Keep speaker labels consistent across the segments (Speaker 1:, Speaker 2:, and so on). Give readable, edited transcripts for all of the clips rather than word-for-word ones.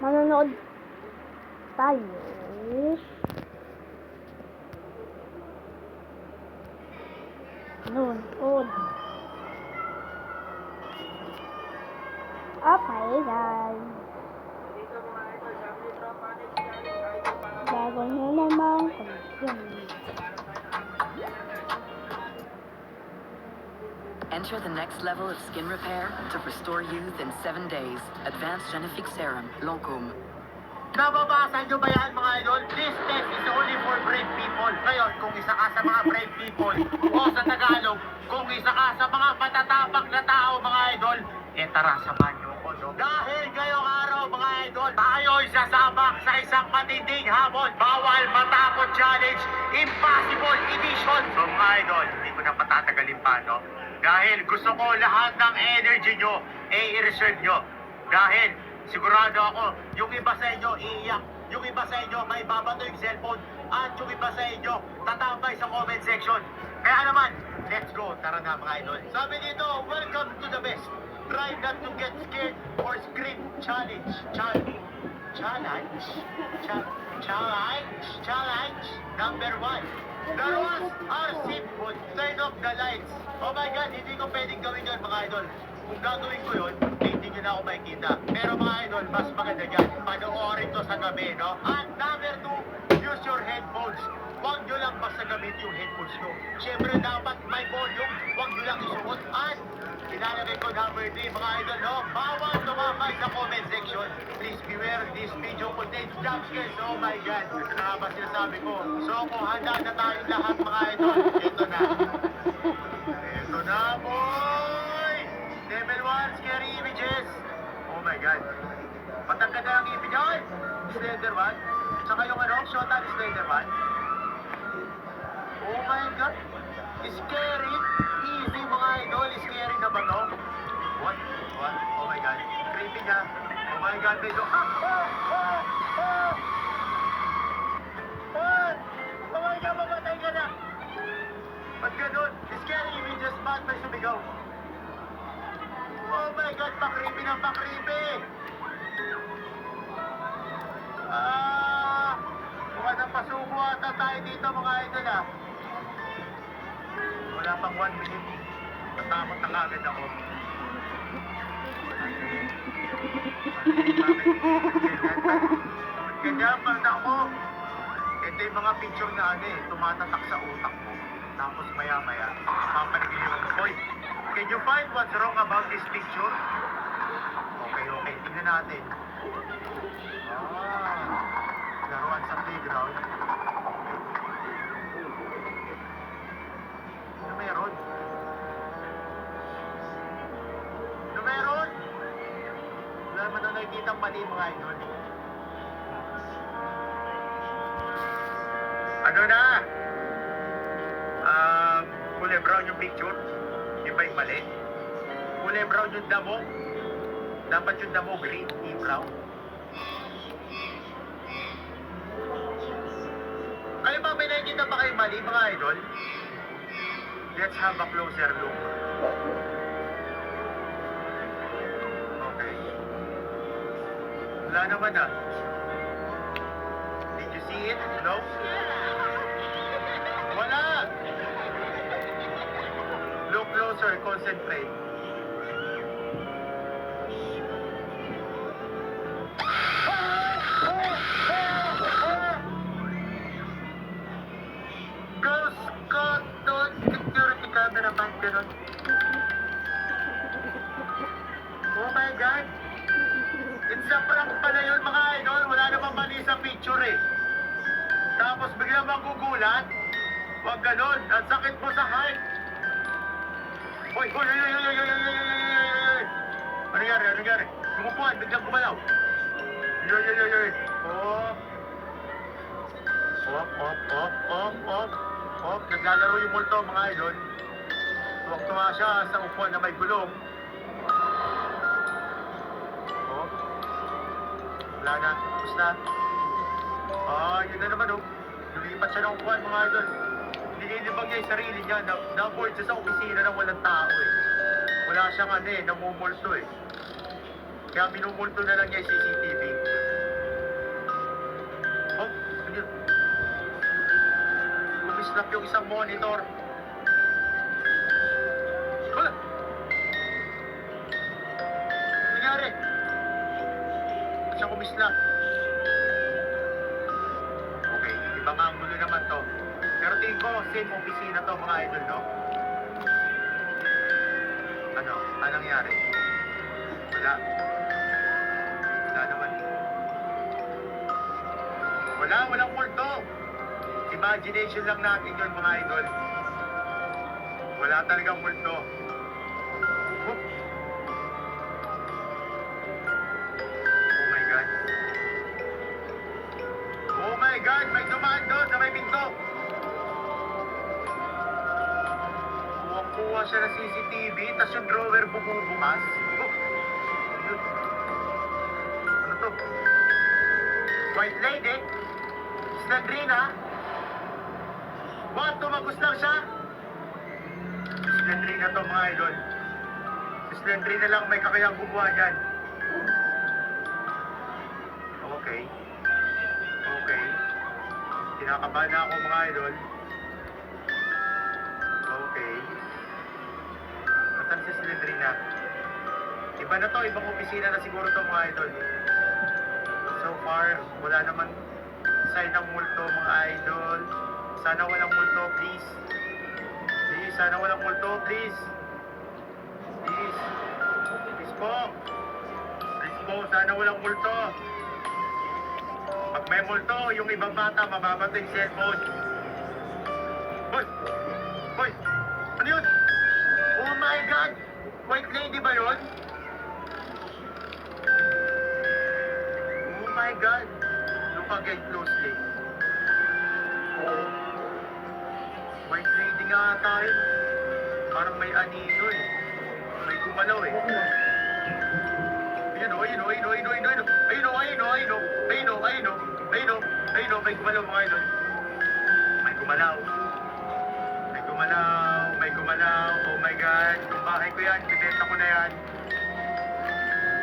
Speaker 1: Manonood tayo. Nood. Okay, guys. Bago nyo naman kami.
Speaker 2: Enter the next level of skin repair to restore youth in 7 days. Advanced Genifique Serum, Lancôme.
Speaker 3: Nababasa nyo ba yan, mga idol? This test is only for brave people. Ngayon, kung isa ka sa mga brave people, o sa Tagalog, kung isa ka sa mga matatapang na tao, mga idol, tara, samahan nyo ako, no? Dahil ngayong araw, mga idol, tayo'y sasabak sa isang matinding hamon. Bawal matakot challenge, impossible edition. So, mga idol, hindi ko na patatagalin pa, no? Dahil gusto ko lahat ng energy nyo, i-reserve nyo. Dahil sigurado ako, yung iba sa inyo iiyak, yung iba sa inyo may babato yung cellphone, at yung iba sa inyo tatambay sa comment section. Kaya naman, let's go. Tara na, mga idol. Sabi dito, welcome to the best. Try not to get scared or scream challenge. Challenge number 1. The rules are simple. Turn off the lights. Oh my God, hindi ko pwedeng gawin yun, mga idol. Kung gagawin ko yun, hindi nyo na ako makikita. Pero mga idol, mas maganda dyan. Panoorin to sa gabi, no? At number 2, use your headphones. Huwag nyo lang basta gamit yung headphones nyo. Siyempre dapat may volume. Huwag nyo lang isuot. At ilalagay ko number 3, mga idol, no? Bawal tumambay sa comment section. Please beware, this video contains jump scares. Oh my God, ba sinasabi ko? So kung handa na tayong lahat, mga idol, ito na. Ito na, boy! Level 1, scary images. Oh my God. Patanggal na ang ibig yan. Slender Man. Saka yung Shota ni Slender Man. Oh my God. Scary. Easy, mga idol. Scary na ba to? What? Oh my God. Creepy niya. Oh my God. Medyo. What? Oh my God. Mamatay ka na. Ba't ganun? Scary images. Bakit may sumigaw? Oh my God. Pa-creepy ng pa-creepy. Mukhang napasubo ata tayo dito, mga idol, ah. Wala pang 1 minute. Natakot na kagad ako. Ganyan, pag ako. Ito yung mga picture na tumatatak sa utak mo. Tapos maya-maya, papaligin yung, boy, can you find what's wrong about this picture? Okay, tingnan natin. Laruan sa playground. Ano meron? Wala naman na nakikita mali, mga idol. Ano na? Kulay brown yung picture. Yung ba yung mali? Kulay brown yung damo. Dapat yung damo green, hindi brown. Kayo ba may nakikita ba kayo mali, mga idol? Let's have a closer look. Okay. Wala naman ah. Did you see it? No? Wala! Look closer, concentrate. Ganun. Oh my God! It's a prank pala yun, mga idol. Wala namang mali sa picture eh. Tapos biglang magugulat. Huwag ganun. Ang sakit mo sa heart. Hoy! Ano nangyari? Gumupuan, biglang gumalaw. Naglalaro yung multo, mga idol. Tuwang-tuwa siya sa upuan na may gulong. Wala na. Tapos na. Yun na naman, lumipat siya ng upuan, mga idol. Nililibag niya yung sarili niya. Na-board siya sa opisina na walang tao eh. Wala siyang namumulto eh. Kaya minumulto na lang niya yung CCTV. yun? Kumislap yung isang monitor. Wala! Ano nangyari? Ba't siya kumislap? Okay, ibang angulo naman to. Pero tingin ko, same opisina to mga idol, no? Ano? Anong nangyari? Wala. Wala naman. Walang multo. Imagination lang natin yun mga idol. Wala talagang multo. Oh. Oh my God. Oh my God! May dumaan doon sa may pinto. Kuha siya ng CCTV, tas yung drawer bumubukas. Oh. Ano to? White lady? Slendrina? What? Tumagos lang siya? Slendrina to mga idol. Si Slendrina lang may kakayang gumawa dyan. Okay. Okay. Kinakabahan na ako mga idol. Okay. Nasaan si Slendrina? Iba na to, ibang opisina na siguro to mga idol. So far, wala naman sign ng multo mga idol. Sana walang multo, please. Please, sana walang multo, please. Please. Please po. Please po, sana walang multo. Pag may multo, yung ibang bata, mababatay yung cellphone. Hoy! Hoy! Ano yun? Oh my God! White lady ba yun? Oh my God! Look again closely. White lady nga tayo. Parang may anino eh. May gumalaw eh. Ayun o, ayun o, ayun o, ayun o, ayun o, ayun o, ayun o, ayun o, ayun o, ayun o, ayun o, ayun o, ayun o, may gumalaw mga idol. May gumalaw. May gumalaw, may gumalaw. Oh my God, yung bahay ko yan, bibenta ko na yan.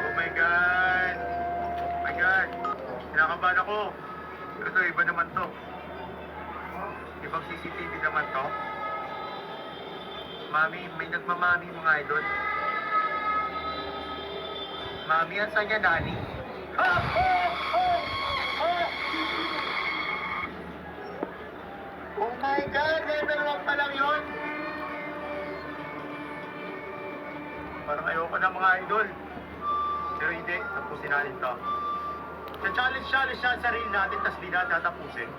Speaker 3: Oh my God. Oh my God. Kinakabahan ako. Ito, iba naman to. Ibang CCTV naman to. Mami, may nagmamami mga idol. Mami, ang sanya nani? Ha! Oh my God! Level 1 pa lang yun! Parang ayoko na mga idol. Pero hindi, tapusin natin to. Challenge siya ang sarili natin, tas di natin tatapusin.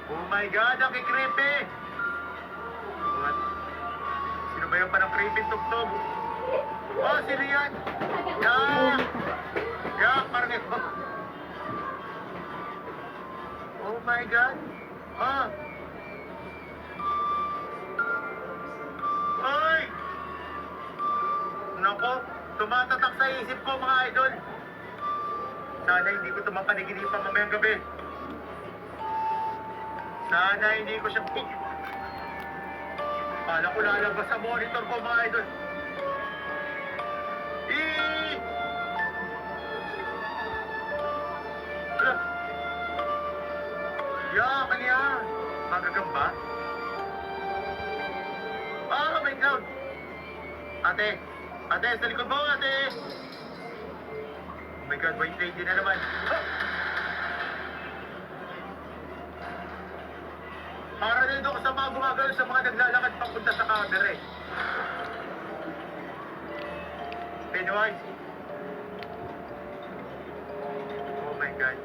Speaker 3: Oh my God, ang kikripi! What? Sino ba yung parang creepy tugtog? Oh, sino yan? Yak! Yak, parang ito. Oh my God! Ah! Ay! Nako, tumatatak sa isip ko mga idol. Sana hindi ko ito mapaniginipan mamayang gabi. Sana hindi ko siya... Kala ko lalabas sa monitor ko mga idol. Kanya. Magagamba? Ah, may cloud. Ate. Ate, sa likod mo, ate. Oh my God, white lady na naman. Ah! Para din doon sa mga gumagalo sa mga naglalakad papunta sa camera eh. Pennywise. Oh my God.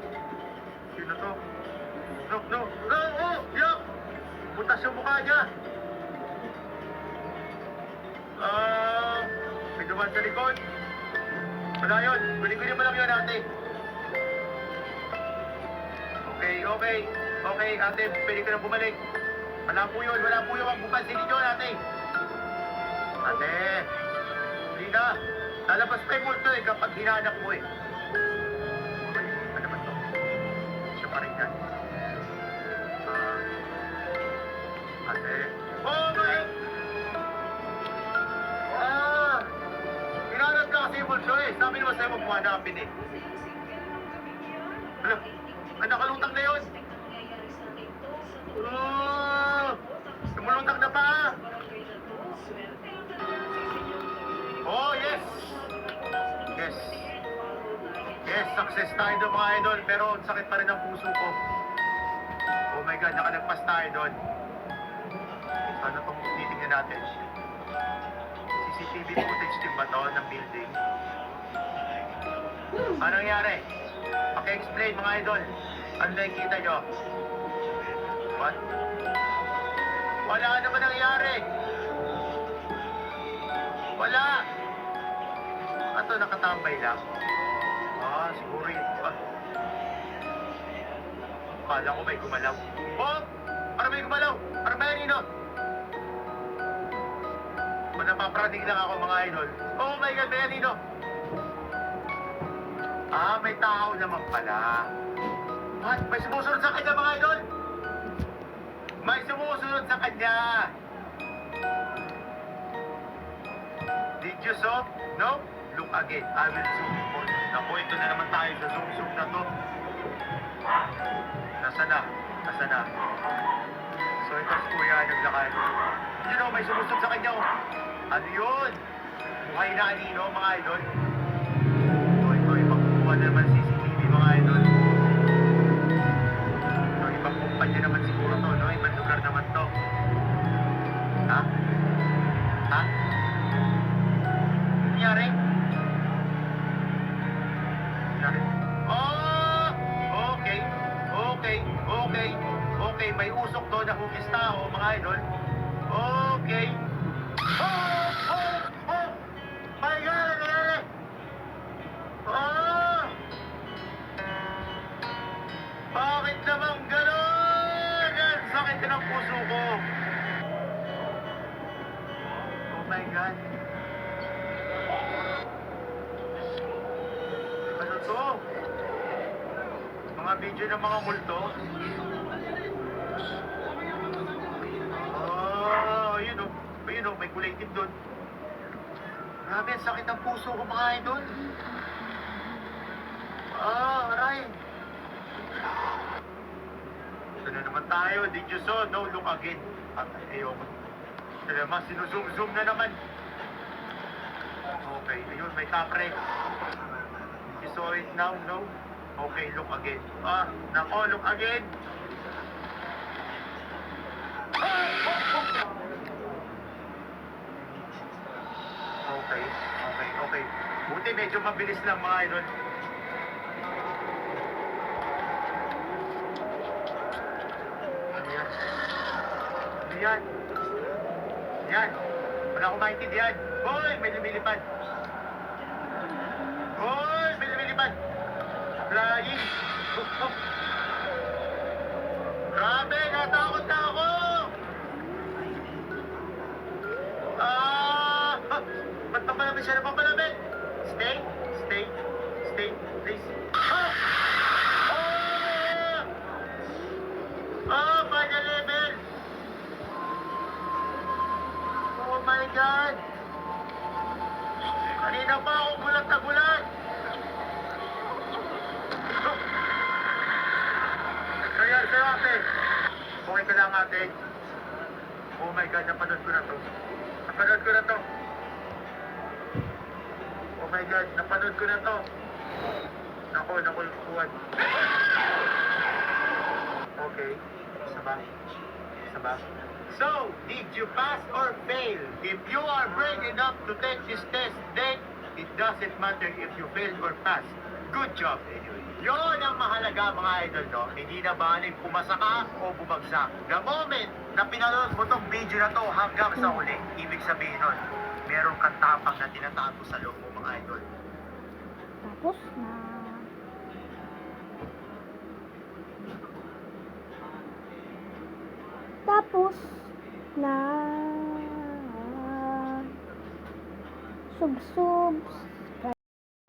Speaker 3: Sino to? No, no, no, oh, yuck! Butas yung mukha niya. May duman sa likod. Wala yun. Guli-guli mo lang yun, ate. Okay, okay. Okay, ate, pwede ka nang bumalik. Wala po yun, wala po yun. Ang bupansin ninyo, ate. Ate, hindi na. Lalabas pa yung multo eh kapag hinahanap mo eh. Okay, ano ba ito? Siya pa rin yan. Ate. Oh my! Hinahanap ka kasi yung multo eh. Sabi naman sa'yo magpuhanapin eh. Ano? Ay, nakalutang na yun. Oh, lumulutang na pa. Oh, yes. Yes. Yes, success tayo doon mga idol. Pero ang sakit pa rin ang puso ko. Oh my God, nakalagpas tayo doon. Sana itong titingnan natin. CCTV footage din ba to ng building? Ano nangyari? Paki-explain mga idol. Ano nakikita nyo? What? Wala naman nangyari. Wala. Ato nakatambay lang. Ah, siguro yun pa. Kala ko may gumalaw. Oh! Para may gumalaw! Para may nino! Napapraning lang ako mga idol. Oh my God, may nino! Ah, may tao naman pala. What? May sumusunod sa kanya mga idol? May sumusunod sa kanya! Did you saw? No? Look again. I will zoom on. Naku, ito na naman tayo sa zoom na to. Nasaan na? Nasaan na? So ito si Kuya naglakad. You know, may sumusunod sa kanya. Oh. Ano yun? Buhay na anino mga idol. Ito, ibang kuha na naman CCTV mga idol. Ito, ibang kumpanya naman siguro to, no? Ibang lugar naman to. Ha? Ha? Nangyari? Nangyari? Oh! Okay. Okay. Okay. Okay. May usok doon na hugis tao, mga idol. Okay. Oh! Oh! Oh! My God! Nangyari! Oh! Bakit naman gano'n? Yan! Sakit din ang puso ko. Oh my God. Ano to? Mga video ng mga multo? Oh, yun o. Yun o, may kulay itim doon. Grabe, ang sakit ang puso ko mga idol. Ah, aray. Ito na naman tayo. Did you saw? No, look again. At ayoko. Ito naman, sinuzoom-zoom na naman. Okay, ayun, may kapre. You saw it now? No? Okay, look again. Ah, nako, look again. Okay, okay, okay. Buti medyo mabilis lang mga idol. Ano yan? Ano yan? Yan. Wala akong maintindihan. Hoy, may lumilipad. Hoy, may lumilipad. Flying. Oh. Grabe, natakot na ako. Ba't pa pala siya napapalapit? Stay, stay, stay, please. Ah! Ah! Ah, final level. Oh my God. Kanina pa ako gulat na gulat. Sir ate. Okay ka lang ate. Oh my God, napanood ko na to. Napanood ko na to. Oh my God, napanood ko na to. Nako, kuwan. Okay. Isa ba? Isa ba? So, did you pass or fail? If you are brave enough to take this test, then it doesn't matter if you fail or pass. Good job, anyway. Yun ang mahalaga mga idol, no? Hindi na baling pumasa ka o bumagsak. The moment na pinanood mo tong video na to hanggang sa uli, ibig sabihin nun, meron kang tapang na tinatago sa loob mo mga idol.
Speaker 1: Tapos na. Tapos na. Subs.